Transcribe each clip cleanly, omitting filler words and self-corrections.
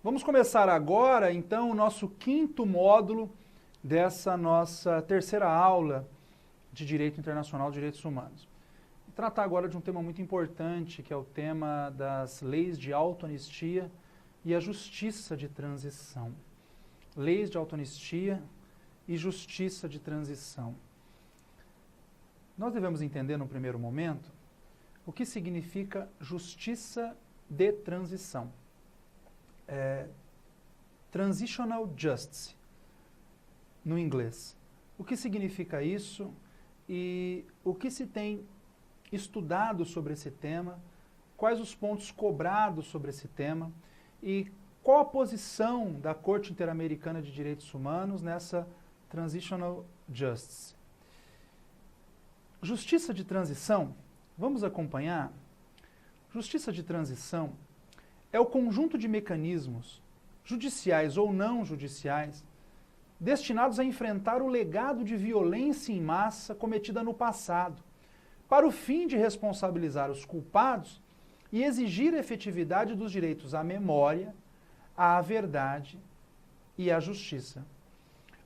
Vamos começar agora, então, o nosso quinto módulo dessa nossa terceira aula de Direito Internacional de Direitos Humanos. Vou tratar agora de um tema muito importante, que é o tema das leis de autoanistia e a justiça de transição. Leis de autoanistia e justiça de transição. Nós devemos entender, no primeiro momento, o que significa justiça de transição. Transitional Justice, no inglês. O que significa isso e o que se tem estudado sobre esse tema, quais os pontos cobrados sobre esse tema e qual a posição da Corte Interamericana de Direitos Humanos nessa Transitional Justice. Justiça de transição, vamos acompanhar? Justiça de transição é o conjunto de mecanismos, judiciais ou não judiciais, destinados a enfrentar o legado de violência em massa cometida no passado, para o fim de responsabilizar os culpados e exigir a efetividade dos direitos à memória, à verdade e à justiça.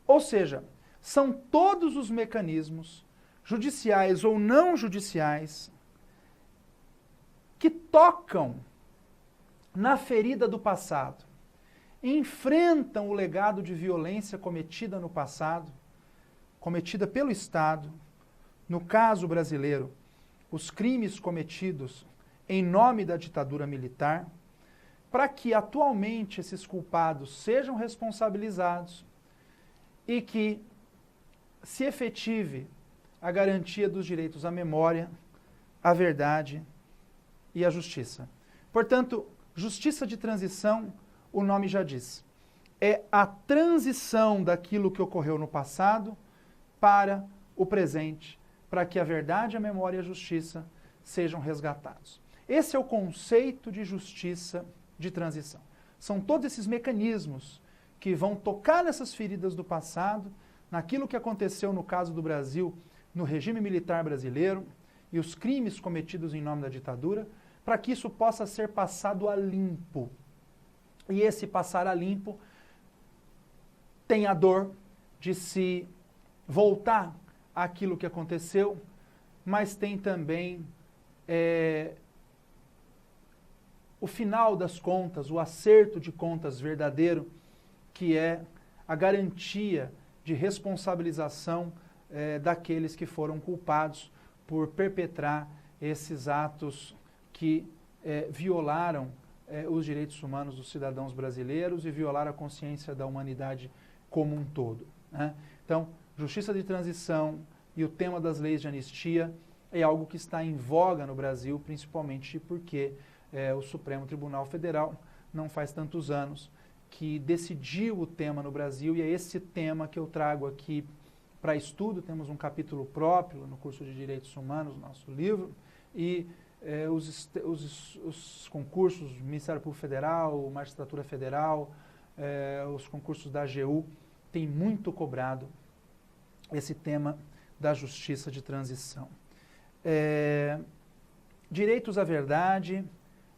Ou seja, são todos os mecanismos, judiciais ou não judiciais, que tocam na ferida do passado, enfrentam o legado de violência cometida no passado, cometida pelo Estado, no caso brasileiro, os crimes cometidos em nome da ditadura militar, para que atualmente esses culpados sejam responsabilizados e que se efetive a garantia dos direitos à memória, à verdade e à justiça. Portanto, justiça de transição, o nome já diz, é a transição daquilo que ocorreu no passado para o presente, para que a verdade, a memória e a justiça sejam resgatados. Esse é o conceito de justiça de transição. São todos esses mecanismos que vão tocar nessas feridas do passado, naquilo que aconteceu no caso do Brasil, no regime militar brasileiro e os crimes cometidos em nome da ditadura, para que isso possa ser passado a limpo. E esse passar a limpo tem a dor de se voltar àquilo que aconteceu, mas tem também o final das contas, o acerto de contas verdadeiro, que é a garantia de responsabilização daqueles que foram culpados por perpetrar esses atos que violaram os direitos humanos dos cidadãos brasileiros e violaram a consciência da humanidade como um todo, né? Então, justiça de transição e o tema das leis de anistia é algo que está em voga no Brasil, principalmente porque o Supremo Tribunal Federal, não faz tantos anos, que decidiu o tema no Brasil, e é esse tema que eu trago aqui para estudo. Temos um capítulo próprio no curso de Direitos Humanos, nosso livro, e os concursos, Ministério Público Federal, Magistratura Federal, os concursos da AGU, têm muito cobrado esse tema da justiça de transição. Direitos à verdade,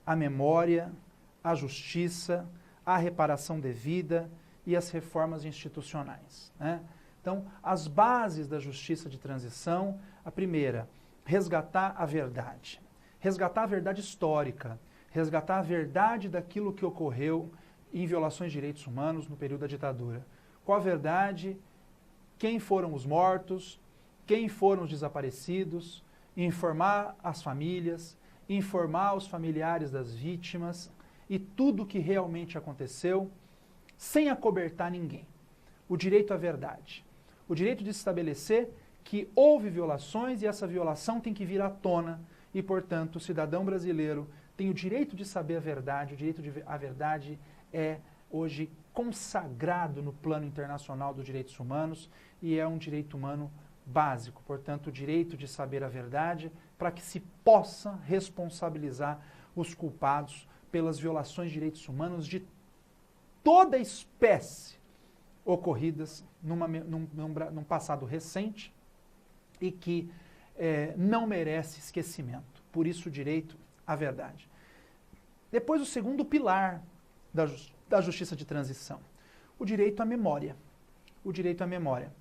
à memória, à justiça, à reparação devida e às reformas institucionais, né? Então, as bases da justiça de transição, a primeira, resgatar a verdade. Resgatar a verdade histórica, resgatar a verdade daquilo que ocorreu em violações de direitos humanos no período da ditadura. Qual a verdade? Quem foram os mortos? Quem foram os desaparecidos? Informar as famílias, informar os familiares das vítimas e tudo o que realmente aconteceu, sem acobertar ninguém. O direito à verdade. O direito de se estabelecer que houve violações e essa violação tem que vir à tona e, portanto, o cidadão brasileiro tem o direito de saber a verdade. O direito à verdade é hoje consagrado no plano internacional dos direitos humanos e é um direito humano básico. Portanto, o direito de saber a verdade para que se possa responsabilizar os culpados pelas violações de direitos humanos de toda espécie ocorridas num passado recente e que não merece esquecimento. Por isso o direito à verdade. Depois o segundo pilar da justiça de transição, o direito à memória. O direito à memória.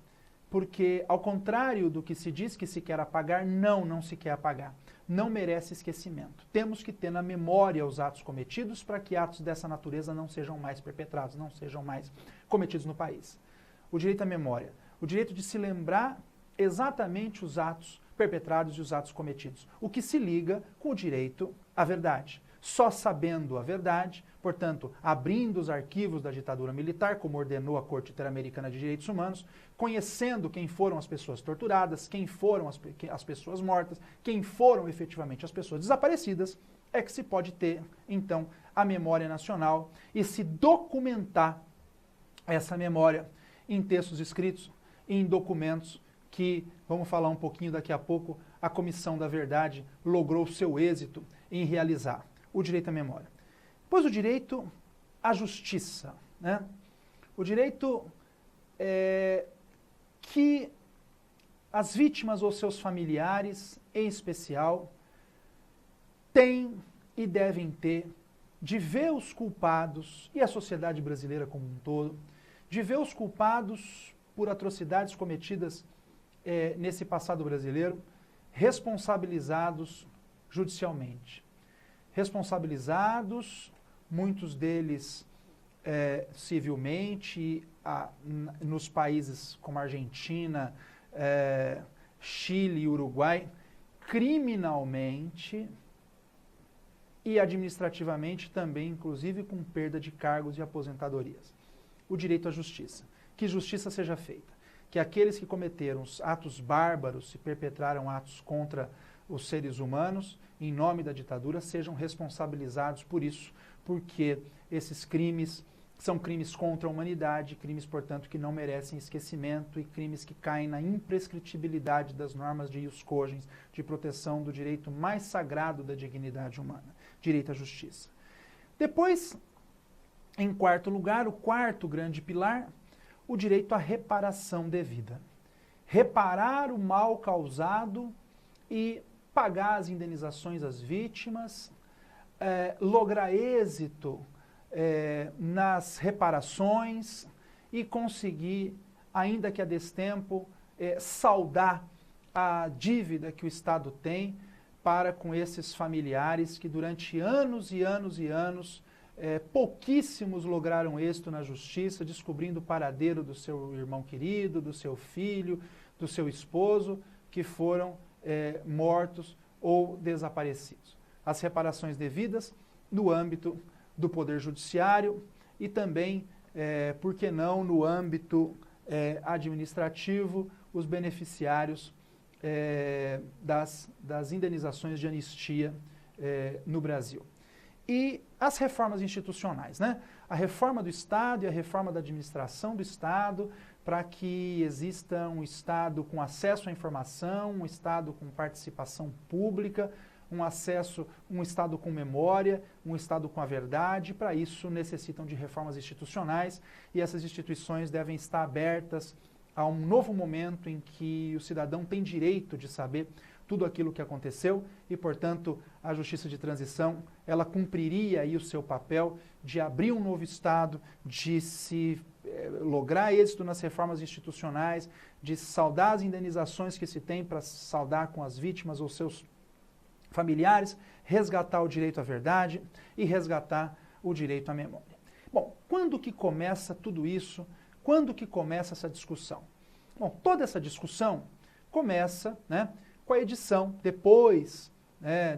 Porque, ao contrário do que se diz que se quer apagar, não se quer apagar. Não merece esquecimento. Temos que ter na memória os atos cometidos para que atos dessa natureza não sejam mais perpetrados, não sejam mais cometidos no país. O direito à memória. O direito de se lembrar exatamente os atos perpetrados e os atos cometidos. O que se liga com o direito à verdade. Só sabendo a verdade, portanto, abrindo os arquivos da ditadura militar, como ordenou a Corte Interamericana de Direitos Humanos, conhecendo quem foram as pessoas torturadas, quem foram as pessoas mortas, quem foram efetivamente as pessoas desaparecidas, é que se pode ter, então, a memória nacional e se documentar essa memória em textos escritos, em documentos que, vamos falar um pouquinho daqui a pouco, a Comissão da Verdade logrou seu êxito em realizar. O direito à memória. Depois o direito à justiça. Né? O direito que as vítimas ou seus familiares, em especial, têm e devem ter de ver os culpados, e a sociedade brasileira como um todo, de ver os culpados por atrocidades cometidas nesse passado brasileiro, responsabilizados judicialmente. Responsabilizados, muitos deles civilmente, nos países como Argentina, Chile e Uruguai, criminalmente e administrativamente também, inclusive com perda de cargos e aposentadorias. O direito à justiça. Que justiça seja feita. Que aqueles que cometeram atos bárbaros e perpetraram atos contra os seres humanos, em nome da ditadura, sejam responsabilizados por isso, porque esses crimes são crimes contra a humanidade, crimes, portanto, que não merecem esquecimento e crimes que caem na imprescritibilidade das normas de ius cogens, de proteção do direito mais sagrado da dignidade humana, direito à justiça. Depois, em quarto lugar, o quarto grande pilar, o direito à reparação devida. Reparar o mal causado e pagar as indenizações às vítimas, lograr êxito nas reparações e conseguir, ainda que a destempo, saldar a dívida que o Estado tem para com esses familiares que durante anos e anos e anos, pouquíssimos lograram êxito na justiça, descobrindo o paradeiro do seu irmão querido, do seu filho, do seu esposo, que foram mortos ou desaparecidos. As reparações devidas no âmbito do Poder Judiciário e também, por que não, no âmbito administrativo, os beneficiários das indenizações de anistia no Brasil. E as reformas institucionais, né? A reforma do Estado e a reforma da administração do Estado, para que exista um Estado com acesso à informação, um Estado com participação pública, um Estado com memória, um Estado com a verdade. Para isso necessitam de reformas institucionais e essas instituições devem estar abertas a um novo momento em que o cidadão tem direito de saber tudo aquilo que aconteceu e, portanto, a justiça de transição, ela cumpriria aí o seu papel de abrir um novo Estado, de se lograr êxito nas reformas institucionais, de saldar as indenizações que se tem para saldar com as vítimas ou seus familiares, resgatar o direito à verdade e resgatar o direito à memória. Bom, quando que começa tudo isso? Quando que começa essa discussão? Bom, toda essa discussão começa, né, com a edição, depois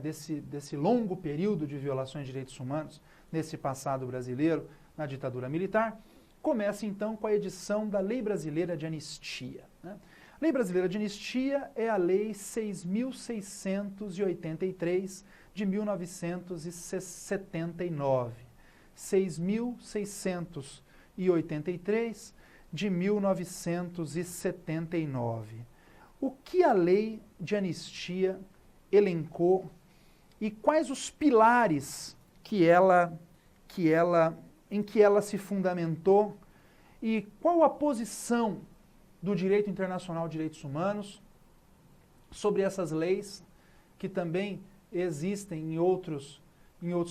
desse longo período de violações de direitos humanos, nesse passado brasileiro, na ditadura militar, começa então com a edição da Lei Brasileira de Anistia. Né? A Lei Brasileira de Anistia é a Lei 6.683 de 1979. 6.683 de 1979. O que a Lei de Anistia elencou e quais os pilares em que ela se fundamentou e qual a posição do direito internacional de direitos humanos sobre essas leis que também existem em outros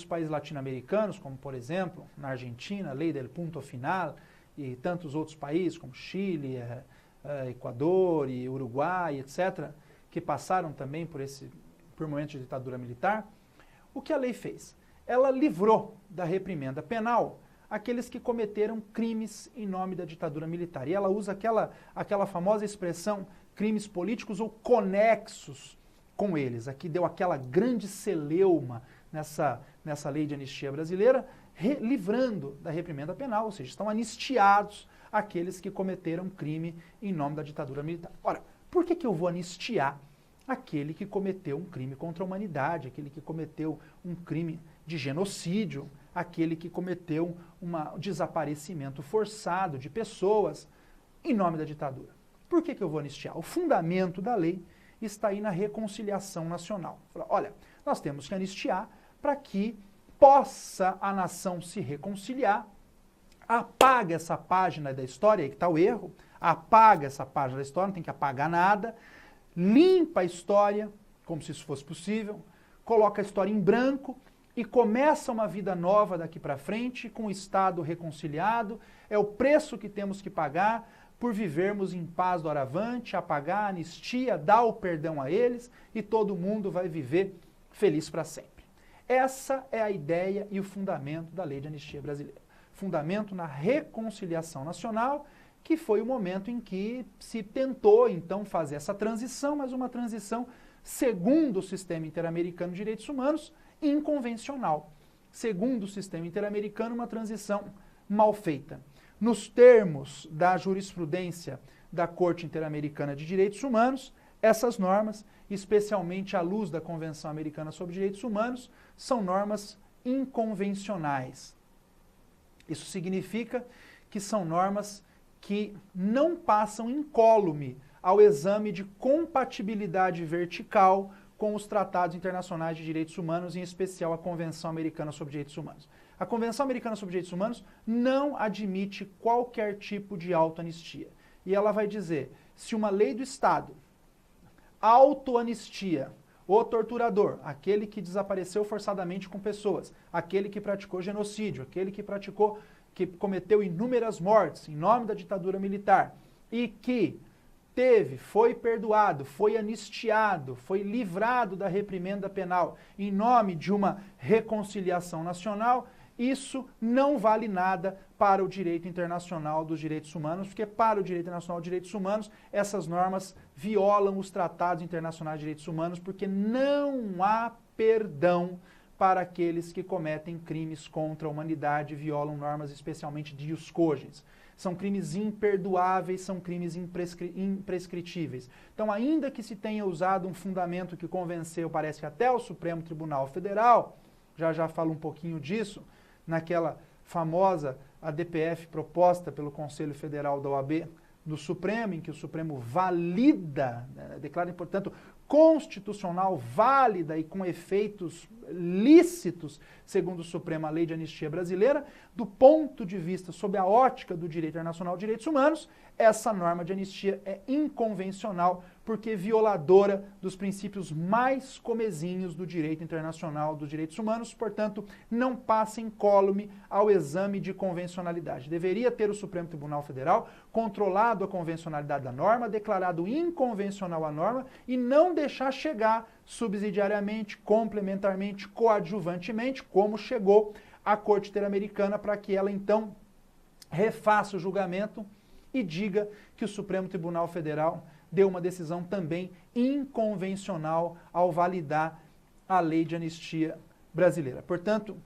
países latino-americanos, como por exemplo, na Argentina, a lei del punto final, e tantos outros países como Chile, Equador e Uruguai, etc., que passaram também por momentos de ditadura militar. O que a lei fez? Ela livrou da reprimenda penal aqueles que cometeram crimes em nome da ditadura militar. E ela usa aquela famosa expressão crimes políticos ou conexos com eles. Aqui deu aquela grande celeuma nessa lei de anistia brasileira, livrando da reprimenda penal, ou seja, estão anistiados aqueles que cometeram crime em nome da ditadura militar. Ora, por que eu vou anistiar aquele que cometeu um crime contra a humanidade, aquele que cometeu um crime de genocídio, aquele que cometeu um desaparecimento forçado de pessoas em nome da ditadura? Por que eu vou anistiar? O fundamento da lei está aí na reconciliação nacional. Olha, nós temos que anistiar para que possa a nação se reconciliar, apaga essa página da história, aí que está o erro, apaga essa página da história, não tem que apagar nada, limpa a história, como se isso fosse possível, coloca a história em branco e começa uma vida nova daqui para frente, com o Estado reconciliado. É o preço que temos que pagar por vivermos em paz doravante, apagar a anistia, dar o perdão a eles e todo mundo vai viver feliz para sempre. Essa é a ideia e o fundamento da lei de anistia brasileira. Fundamento na reconciliação nacional, que foi o momento em que se tentou, então, fazer essa transição, mas uma transição segundo o sistema interamericano de direitos humanos, inconvencional. Segundo o sistema interamericano, uma transição mal feita. Nos termos da jurisprudência da Corte Interamericana de Direitos Humanos, essas normas, especialmente à luz da Convenção Americana sobre Direitos Humanos, são normas inconvencionais. Isso significa que são normas que não passam incólume ao exame de compatibilidade vertical com os tratados internacionais de direitos humanos, em especial a Convenção Americana sobre Direitos Humanos. A Convenção Americana sobre Direitos Humanos não admite qualquer tipo de autoanistia. E ela vai dizer, se uma lei do Estado autoanistia o torturador, aquele que desapareceu forçadamente com pessoas, aquele que praticou genocídio, aquele que cometeu inúmeras mortes em nome da ditadura militar e que foi perdoado, foi anistiado, foi livrado da reprimenda penal em nome de uma reconciliação nacional, isso não vale nada para o direito internacional dos direitos humanos, porque para o direito internacional dos direitos humanos, essas normas violam os tratados internacionais de direitos humanos, porque não há perdão para aqueles que cometem crimes contra a humanidade, violam normas especialmente de ius cogens. São crimes imperdoáveis, são crimes imprescritíveis. Então, ainda que se tenha usado um fundamento que convenceu, parece que até o Supremo Tribunal Federal, já falo um pouquinho disso, naquela famosa ADPF proposta pelo Conselho Federal da OAB do Supremo, em que o Supremo valida, declara, portanto, constitucional, válida e com efeitos lícitos, segundo o Supremo, a lei de anistia brasileira, do ponto de vista, sob a ótica do direito internacional de direitos humanos, essa norma de anistia é inconvencional, porque é violadora dos princípios mais comezinhos do direito internacional dos direitos humanos, portanto, não passa incólume ao exame de convencionalidade. Deveria ter o Supremo Tribunal Federal controlado a convencionalidade da norma, declarado inconvencional a norma e não deixar chegar subsidiariamente, complementarmente, coadjuvantemente, como chegou a Corte Interamericana, para que ela, então, refaça o julgamento e diga que o Supremo Tribunal Federal deu uma decisão também inconvencional ao validar a lei de anistia brasileira. Portanto,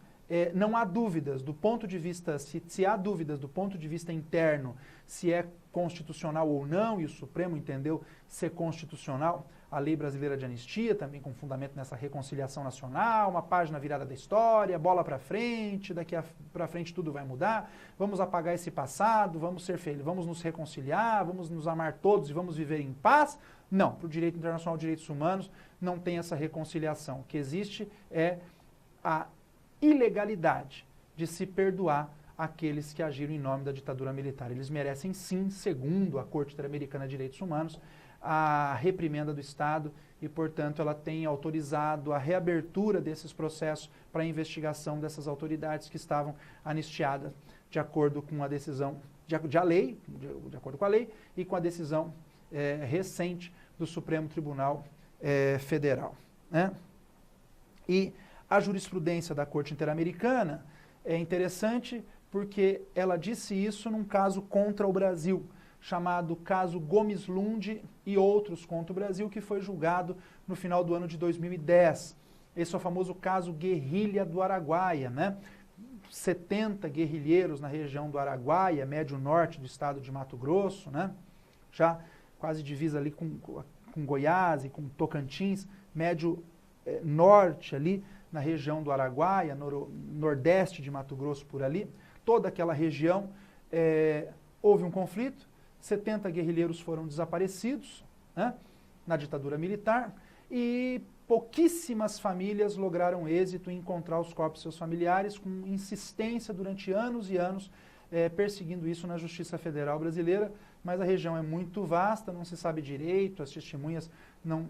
não há dúvidas do ponto de vista, se há dúvidas do ponto de vista interno, se é constitucional ou não, e o Supremo entendeu ser constitucional, a lei brasileira de anistia, também com fundamento nessa reconciliação nacional, uma página virada da história, bola para frente, daqui para frente tudo vai mudar, vamos apagar esse passado, vamos ser felizes, vamos nos reconciliar, vamos nos amar todos e vamos viver em paz. Não, para o direito internacional de direitos humanos não tem essa reconciliação. O que existe é a ilegalidade de se perdoar aqueles que agiram em nome da ditadura militar. Eles merecem sim, segundo a Corte Interamericana de Direitos Humanos, a reprimenda do Estado e, portanto, ela tem autorizado a reabertura desses processos para a investigação dessas autoridades que estavam anistiadas de acordo com a decisão, de acordo com a lei e com a decisão recente do Supremo Tribunal Federal, né? E a jurisprudência da Corte Interamericana é interessante porque ela disse isso num caso contra o Brasil, chamado caso Gomes Lund e outros contra o Brasil, que foi julgado no final do ano de 2010. Esse é o famoso caso Guerrilha do Araguaia, né? 70 guerrilheiros na região do Araguaia, médio norte do estado de Mato Grosso, né? Já quase divisa ali com Goiás e com Tocantins, médio norte ali, na região do Araguaia, nordeste de Mato Grosso por ali, toda aquela região, houve um conflito, 70 guerrilheiros foram desaparecidos, né, na ditadura militar e pouquíssimas famílias lograram êxito em encontrar os corpos de seus familiares, com insistência durante anos e anos, perseguindo isso na Justiça Federal Brasileira, mas a região é muito vasta, não se sabe direito, as testemunhas não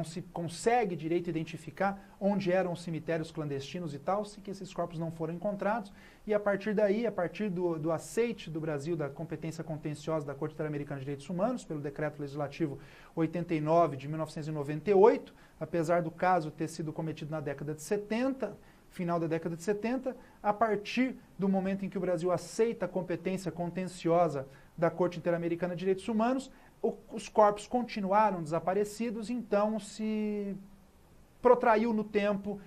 se consegue direito identificar onde eram os cemitérios clandestinos e tal, se que esses corpos não foram encontrados, e a partir daí, a partir do aceite do Brasil da competência contenciosa da Corte Interamericana de Direitos Humanos, pelo Decreto Legislativo 89 de 1998, apesar do caso ter sido cometido na década de 70, final da década de 70, a partir do momento em que o Brasil aceita a competência contenciosa da Corte Interamericana de Direitos Humanos, os corpos continuaram desaparecidos, então se protraiu no tempo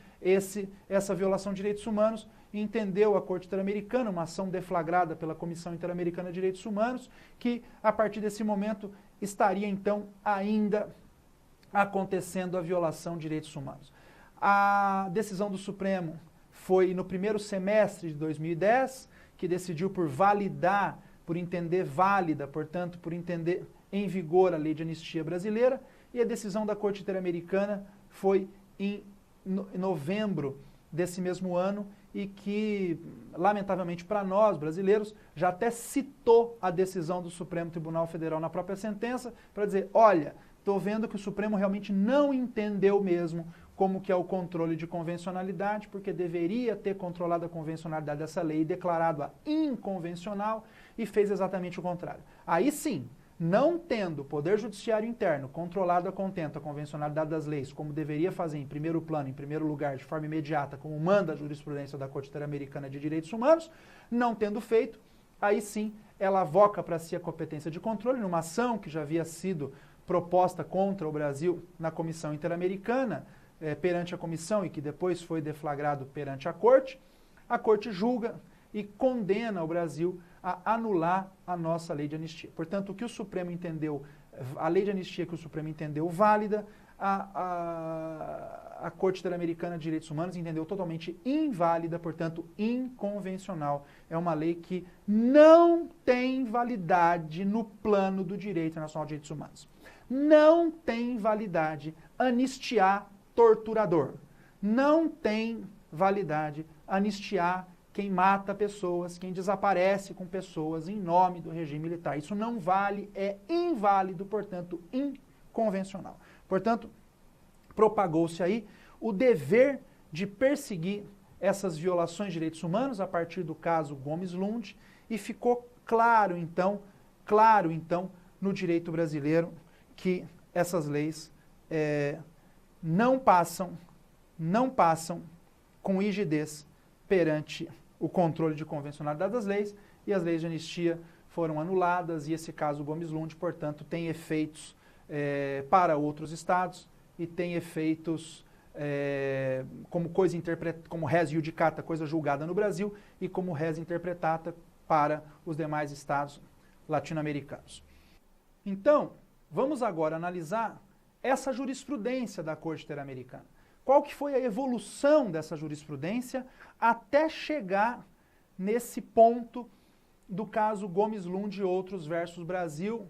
essa violação de direitos humanos e entendeu a Corte Interamericana, uma ação deflagrada pela Comissão Interamericana de Direitos Humanos, que a partir desse momento estaria então ainda acontecendo a violação de direitos humanos. A decisão do Supremo foi no primeiro semestre de 2010, que decidiu por validar, por entender válida, portanto, por entender em vigor a lei de anistia brasileira, e a decisão da Corte Interamericana foi em novembro desse mesmo ano e que, lamentavelmente para nós, brasileiros, já até citou a decisão do Supremo Tribunal Federal na própria sentença para dizer, olha, estou vendo que o Supremo realmente não entendeu mesmo como que é o controle de convencionalidade, porque deveria ter controlado a convencionalidade dessa lei e declarado-a inconvencional e fez exatamente o contrário. Aí sim, não tendo o Poder Judiciário interno controlado a contento a convencionalidade das leis, como deveria fazer em primeiro plano, em primeiro lugar, de forma imediata, como manda a jurisprudência da Corte Interamericana de Direitos Humanos, não tendo feito, aí sim ela avoca para si a competência de controle numa ação que já havia sido proposta contra o Brasil na Comissão Interamericana, perante a comissão e que depois foi deflagrado perante a Corte julga e condena o Brasil a anular a nossa lei de anistia. Portanto, o que o Supremo entendeu, a lei de anistia que o Supremo entendeu válida, a Corte Interamericana de Direitos Humanos entendeu totalmente inválida, portanto, inconvencional. É uma lei que não tem validade no plano do direito internacional de direitos humanos. Não tem validade anistiar torturador. Não tem validade anistiar quem mata pessoas, quem desaparece com pessoas em nome do regime militar. Isso não vale, é inválido, portanto, inconvencional. Portanto, propagou-se aí o dever de perseguir essas violações de direitos humanos a partir do caso Gomes Lund e ficou claro então, no direito brasileiro que essas leis não passam com rigidez perante o controle de convencionalidade das leis, e as leis de anistia foram anuladas, e esse caso Gomes Lund, portanto, tem efeitos para outros estados, e tem efeitos como res iudicata, coisa julgada no Brasil, e como res interpretata para os demais estados latino-americanos. Então, vamos agora analisar essa jurisprudência da Corte Interamericana. Qual que foi a evolução dessa jurisprudência até chegar nesse ponto do caso Gomes Lund e outros versus Brasil,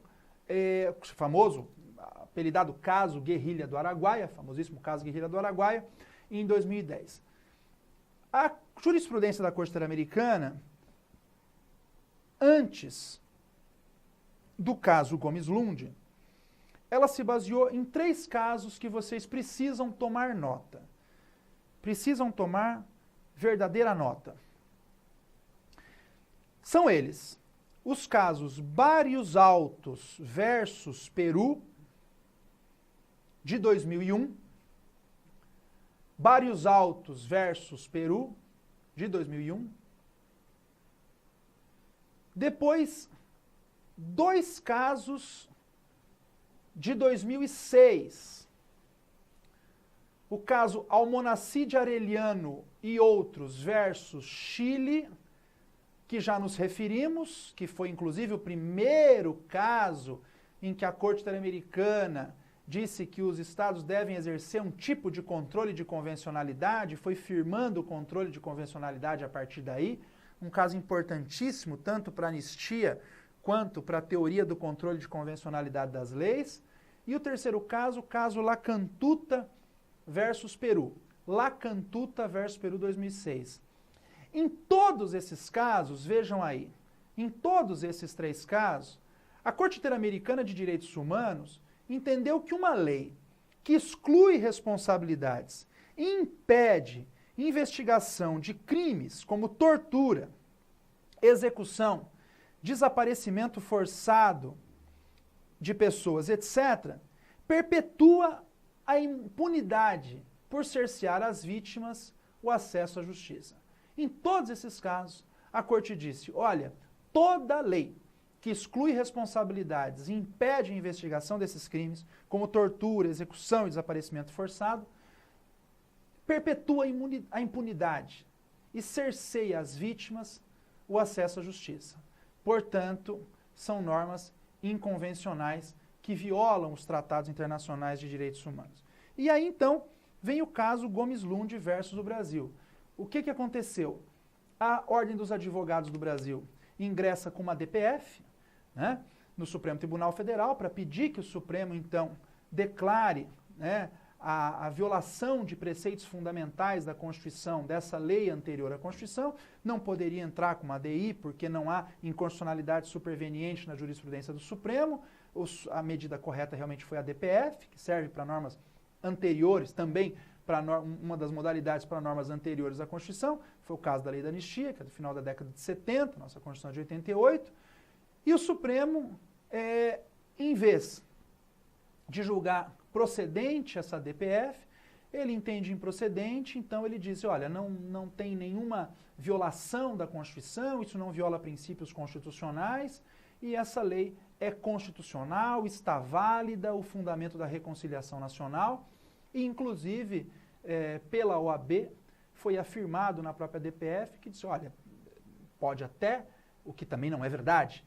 famoso, apelidado caso Guerrilha do Araguaia, famosíssimo caso Guerrilha do Araguaia, em 2010. A jurisprudência da Corte Interamericana, antes do caso Gomes Lund, ela se baseou em 3 casos que vocês precisam tomar nota. Precisam tomar verdadeira nota. São eles: os casos Barrios Altos versus Peru, de 2001, Barrios Altos versus Peru, de 2001. Depois, 2 casos de 2006. O caso Almonacid Arellano e outros versus Chile, que já nos referimos, que foi inclusive o primeiro caso em que a Corte Interamericana disse que os estados devem exercer um tipo de controle de convencionalidade, foi firmando o controle de convencionalidade a partir daí, um caso importantíssimo tanto para a anistia quanto para a teoria do controle de convencionalidade das leis. E o terceiro caso, o caso Lacantuta versus Peru. Lacantuta versus Peru 2006. Em todos esses casos, vejam aí, em todos esses 3 casos, a Corte Interamericana de Direitos Humanos entendeu que uma lei que exclui responsabilidades e impede investigação de crimes como tortura, execução, desaparecimento forçado de pessoas, etc., perpetua a impunidade por cercear as vítimas o acesso à justiça. Em todos esses casos, a Corte disse, olha, toda lei que exclui responsabilidades e impede a investigação desses crimes, como tortura, execução e desaparecimento forçado, perpetua a impunidade e cerceia às vítimas o acesso à justiça. Portanto, são normas inconvencionais que violam os tratados internacionais de direitos humanos. E aí, então, vem o caso Gomes Lund versus o Brasil. O que aconteceu? A Ordem dos Advogados do Brasil ingressa com uma DPF, né, no Supremo Tribunal Federal para pedir que o Supremo, então, declare, né, a violação de preceitos fundamentais da Constituição, dessa lei anterior à Constituição. Não poderia entrar com uma ADI, porque não há inconstitucionalidade superveniente na jurisprudência do Supremo. A medida correta realmente foi a DPF, que serve para normas anteriores, também para uma das modalidades para normas anteriores à Constituição. Foi o caso da Lei da Anistia, que é do final da década de 70, nossa Constituição é de 88. E o Supremo, em vez de julgar procedente essa DPF, ele entende improcedente, então ele diz, olha, não tem nenhuma violação da Constituição, isso não viola princípios constitucionais, e essa lei é constitucional, está válida, o fundamento da reconciliação nacional, e inclusive pela OAB foi afirmado na própria DPF que disse, olha, pode até, o que também não é verdade,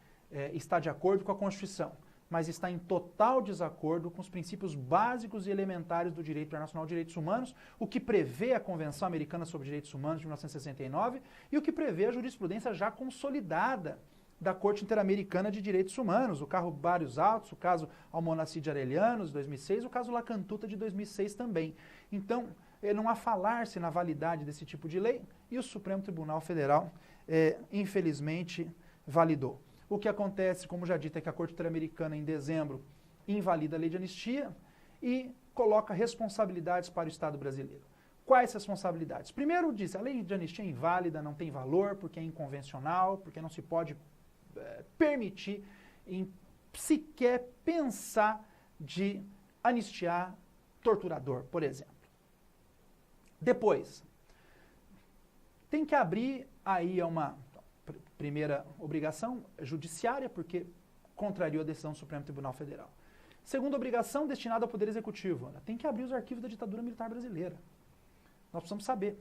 está de acordo com a Constituição, mas está em total desacordo com os princípios básicos e elementares do direito internacional de direitos humanos, o que prevê a Convenção Americana sobre Direitos Humanos de 1969 e o que prevê a jurisprudência já consolidada da Corte Interamericana de Direitos Humanos, o caso Barrios Altos, o caso Almonacid Arellano, de 2006, o caso Lacantuta, de 2006 também. Então, não há falar-se na validade desse tipo de lei e o Supremo Tribunal Federal, infelizmente, validou. O que acontece, como já dito, é que a Corte Interamericana, em dezembro, invalida a lei de anistia e coloca responsabilidades para o Estado brasileiro. Quais responsabilidades? Primeiro, diz, a lei de anistia é inválida, não tem valor, porque é inconvencional, porque não se pode permitir em sequer pensar de anistiar torturador, por exemplo. Depois, tem que abrir aí uma primeira obrigação judiciária, porque contrariou a decisão do Supremo Tribunal Federal. Segunda obrigação, destinada ao Poder Executivo. Tem que abrir os arquivos da ditadura militar brasileira. Nós precisamos saber.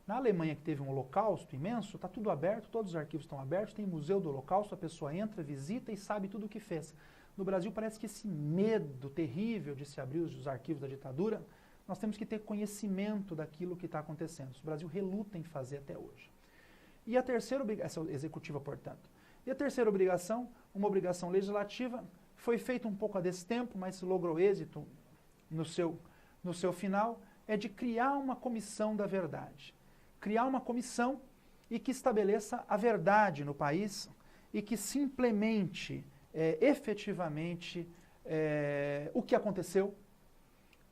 Na Alemanha, que teve um holocausto imenso, está tudo aberto, todos os arquivos estão abertos, tem museu do holocausto, a pessoa entra, visita e sabe tudo o que fez. No Brasil parece que esse medo terrível de se abrir os arquivos da ditadura, nós temos que ter conhecimento daquilo que está acontecendo. O Brasil reluta em fazer até hoje. E a terceira obrigação, essa executiva, portanto. E a terceira obrigação, uma obrigação legislativa, foi feita um pouco a destempo, mas logrou êxito no seu final, é de criar uma comissão da verdade. Criar uma comissão e que estabeleça a verdade no país e que se implemente efetivamente o que aconteceu,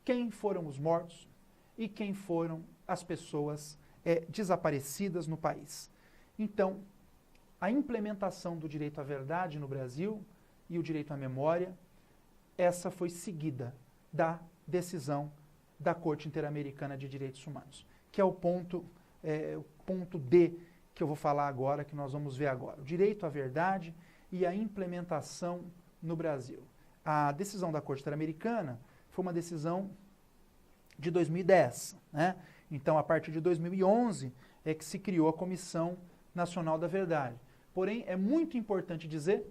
quem foram os mortos e quem foram as pessoas desaparecidas no país. Então, a implementação do direito à verdade no Brasil e o direito à memória, essa foi seguida da decisão da Corte Interamericana de Direitos Humanos, que é o ponto D que eu vou falar agora, que nós vamos ver agora. O direito à verdade e a implementação no Brasil. A decisão da Corte Interamericana foi uma decisão de 2010, né? Então, a partir de 2011 é que se criou a Comissão Nacional da Verdade. Porém, é muito importante dizer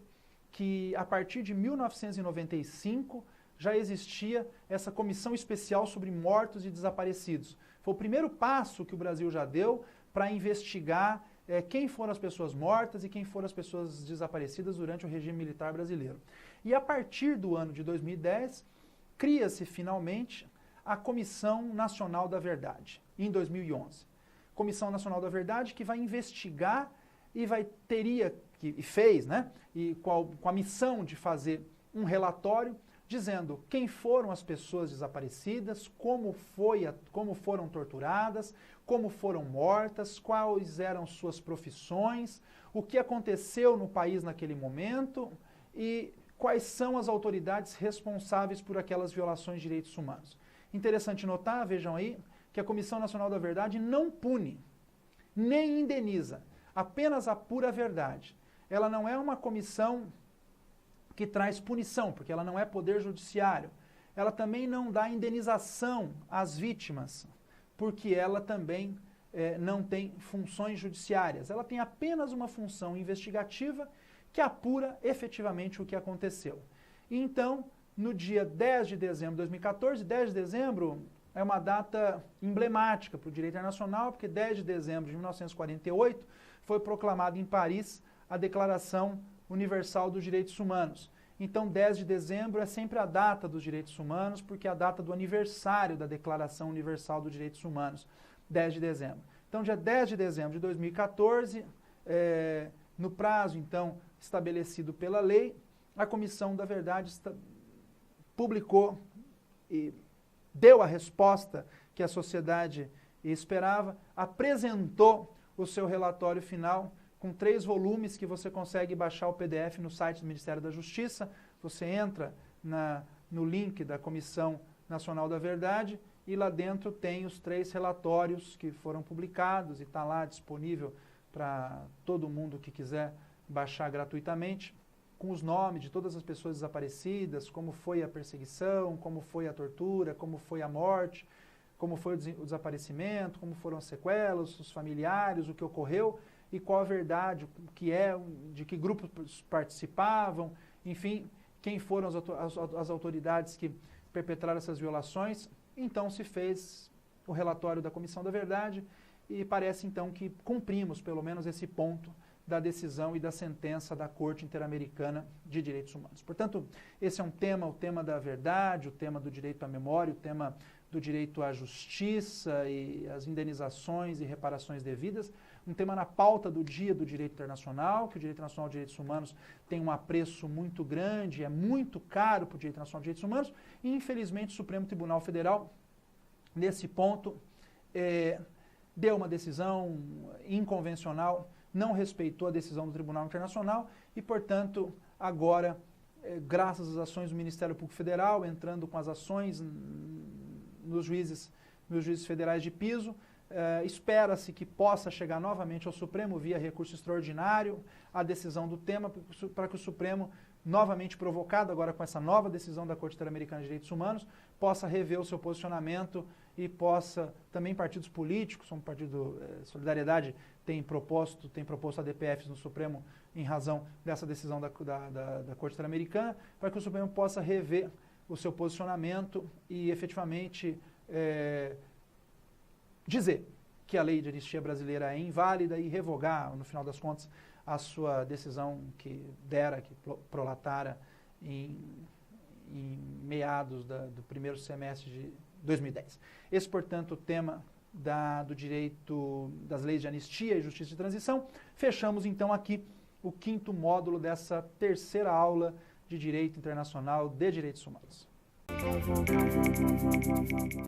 que a partir de 1995 já existia essa comissão especial sobre mortos e desaparecidos. Foi o primeiro passo que o Brasil já deu para investigar quem foram as pessoas mortas e quem foram as pessoas desaparecidas durante o regime militar brasileiro. E a partir do ano de 2010, cria-se finalmente a Comissão Nacional da Verdade, em 2011. Comissão Nacional da Verdade que vai investigar e fez, né? E com a missão de fazer um relatório dizendo quem foram as pessoas desaparecidas, como foram torturadas, como foram mortas, quais eram suas profissões, o que aconteceu no país naquele momento e quais são as autoridades responsáveis por aquelas violações de direitos humanos. Interessante notar, vejam aí, que a Comissão Nacional da Verdade não pune, nem indeniza, apenas a pura verdade. Ela não é uma comissão que traz punição, porque ela não é poder judiciário. Ela também não dá indenização às vítimas, porque ela também não tem funções judiciárias. Ela tem apenas uma função investigativa que apura efetivamente o que aconteceu. E então, no dia 10 de dezembro de 2014, 10 de dezembro é uma data emblemática para o direito internacional, porque 10 de dezembro de 1948 foi proclamada em Paris a Declaração Universal dos Direitos Humanos. Então, 10 de dezembro é sempre a data dos direitos humanos, porque é a data do aniversário da Declaração Universal dos Direitos Humanos, 10 de dezembro. Então, dia 10 de dezembro de 2014, no prazo, então, estabelecido pela lei, a Comissão da Verdade publicou e deu a resposta que a sociedade esperava, apresentou o seu relatório final com 3 volumes que você consegue baixar o PDF no site do Ministério da Justiça. Você entra no link da Comissão Nacional da Verdade e lá dentro tem os 3 relatórios que foram publicados e está lá disponível para todo mundo que quiser baixar gratuitamente, com os nomes de todas as pessoas desaparecidas, como foi a perseguição, como foi a tortura, como foi a morte, como foi o desaparecimento, como foram as sequelas, os familiares, o que ocorreu e qual a verdade, o que de que grupos participavam, enfim, quem foram as autoridades que perpetraram essas violações. Então se fez o relatório da Comissão da Verdade e parece então que cumprimos pelo menos esse ponto da decisão e da sentença da Corte Interamericana de Direitos Humanos. Portanto, esse é um tema, o tema da verdade, o tema do direito à memória, o tema do direito à justiça e as indenizações e reparações devidas, um tema na pauta do dia do direito internacional, que o direito internacional de direitos humanos tem um apreço muito grande, é muito caro para o direito internacional de direitos humanos, e infelizmente o Supremo Tribunal Federal, nesse ponto, deu uma decisão inconvencional, não respeitou a decisão do Tribunal Internacional e, portanto, agora, graças às ações do Ministério Público Federal, entrando com as ações nos juízes federais de piso, espera-se que possa chegar novamente ao Supremo via recurso extraordinário a decisão do tema para que o Supremo, novamente provocado agora com essa nova decisão da Corte Interamericana de Direitos Humanos, possa rever o seu posicionamento e possa, também partidos políticos, como o Partido Solidariedade tem proposto ADPFs no Supremo em razão dessa decisão da Corte Interamericana, para que o Supremo possa rever o seu posicionamento e efetivamente dizer que a lei de anistia brasileira é inválida e revogar, no final das contas, a sua decisão que prolatara em meados do primeiro semestre de 2010. Esse, portanto, o tema do direito das leis de anistia e justiça de transição. Fechamos, então, aqui o 5º módulo dessa terceira aula de direito internacional de direitos humanos.